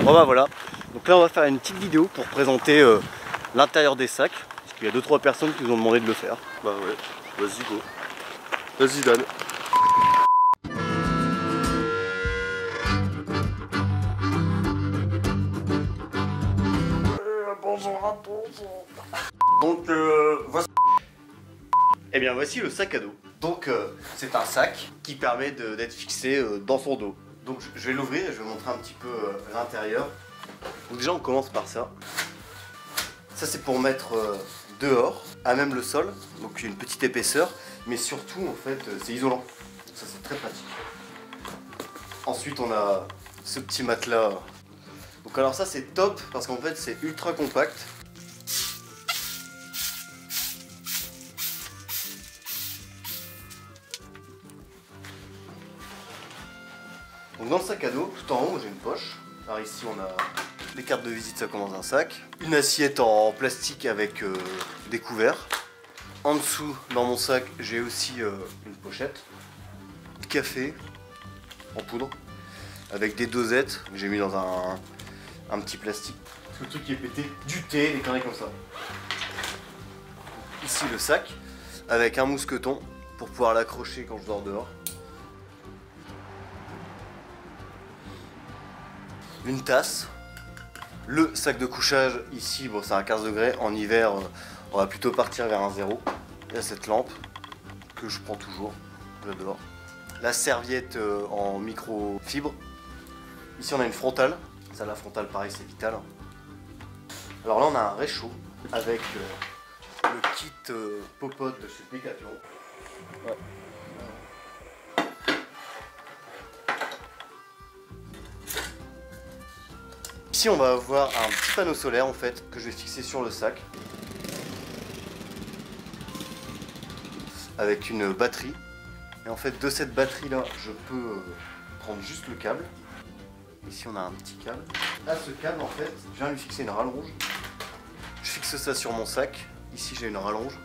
Bon bah voilà, donc là on va faire une petite vidéo pour présenter l'intérieur des sacs. Parce qu'il y a 2-3 personnes qui nous ont demandé de le faire. Bah ouais, vas-y go. Vas-y Dan. Bonjour à tous. Donc voici. Eh bien voici le sac à dos. Donc c'est un sac qui permet d'être fixé dans son dos. Donc je vais l'ouvrir et je vais vous montrer un petit peu l'intérieur. Donc déjà on commence par ça. Ça c'est pour mettre dehors, à même le sol. Donc une petite épaisseur, mais surtout en fait c'est isolant. Ça c'est très pratique. Ensuite on a ce petit matelas. Donc alors ça c'est top parce qu'en fait c'est ultra compact. Donc dans le sac à dos, tout en haut j'ai une poche. Alors ici on a les cartes de visite, ça commence dans un sac. Une assiette en plastique avec des couverts. En dessous dans mon sac j'ai aussi une pochette. Café en poudre avec des dosettes que j'ai mis dans un petit plastique. Le truc qui est pété, du thé, des conneries comme ça. Ici le sac avec un mousqueton pour pouvoir l'accrocher quand je dors dehors. Une tasse. Le sac de couchage ici, bon c'est à 15 degrés. En hiver, on va plutôt partir vers un 0. Il y a cette lampe que je prends toujours, j'adore. La serviette en microfibre. Ici on a une frontale. Ça, la frontale, pareil, c'est vital. Alors là, on a un réchaud avec le kit popote de chez Decathlon. Ouais. Ici, on va avoir un petit panneau solaire en fait que je vais fixer sur le sac avec une batterie. Et en fait, de cette batterie-là, je peux prendre juste le câble. Ici on a un petit câble. Là ce câble en fait, je viens lui fixer une rallonge. Je fixe ça sur mon sac. Ici j'ai une rallonge.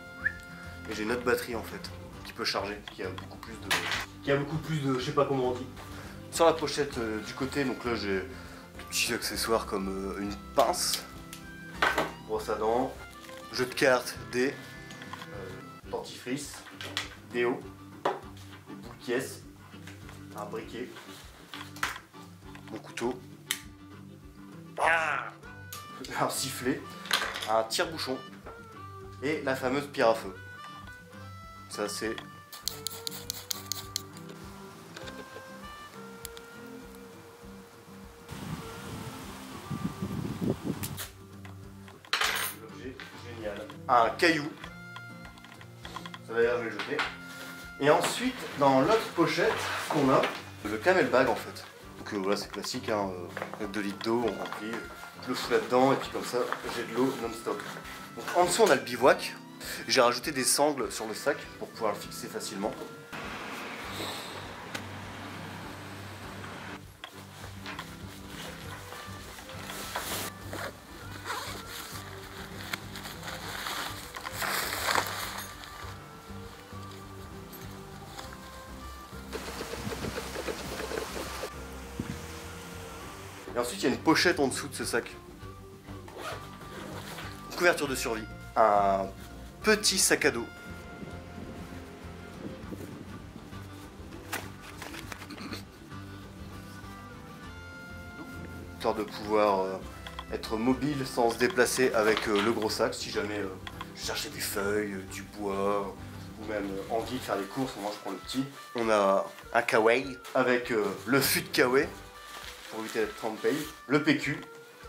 Et j'ai une autre batterie en fait, qui peut charger, qui a beaucoup plus de... je sais pas comment on dit. Sur la pochette du côté, donc là j'ai des petits accessoires comme une pince, brosse à dents, jeu de cartes, dés, dentifrice, déo, des boules pièces, un briquet. Mon couteau, un sifflet, un tire-bouchon et la fameuse pierre à feu. Ça c'est l'objet génial. Un caillou, ça d'ailleurs je vais le jeter. Et ensuite dans l'autre pochette qu'on a le camel bag en fait. Donc voilà, c'est classique, hein, 2 litres d'eau, on remplit, je le fous là-dedans et puis comme ça j'ai de l'eau non-stop. Donc en dessous on a le bivouac, j'ai rajouté des sangles sur le sac pour pouvoir le fixer facilement. Et ensuite il y a une pochette en dessous de ce sac. Une couverture de survie. Un petit sac à dos. Histoire de pouvoir être mobile sans se déplacer avec le gros sac. Si jamais je cherchais des feuilles, du bois, ou même envie de faire des courses, moi je prends le petit. On a un kawaii avec le fût de kawaii. Pour éviter d'être trempé, le PQ,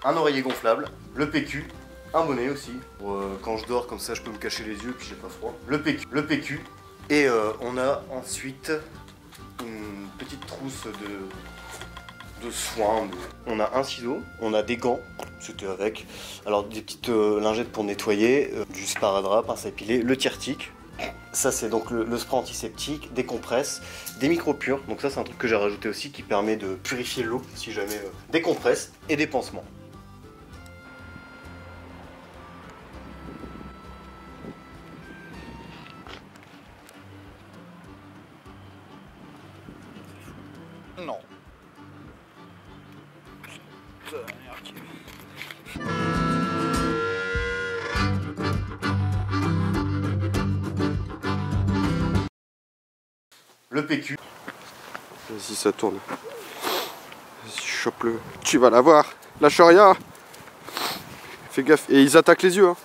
un oreiller gonflable, le PQ, un bonnet aussi, pour quand je dors comme ça je peux me cacher les yeux puis j'ai pas froid, le PQ, et on a ensuite une petite trousse de soins, on a un ciseau, on a des gants, c'était avec, alors des petites lingettes pour nettoyer, du sparadrap, pince à épiler, le tire-tic. Ça c'est donc le spray antiseptique, des compresses, des micro-pures, donc ça c'est un truc que j'ai rajouté aussi qui permet de purifier l'eau si jamais, des compresses et des pansements. Non. compliqué. Le PQ. Vas-y, ça tourne. Vas-y, chope-le. Tu vas l'avoir. Lâche rien. Fais gaffe. Et ils attaquent les yeux. Hein.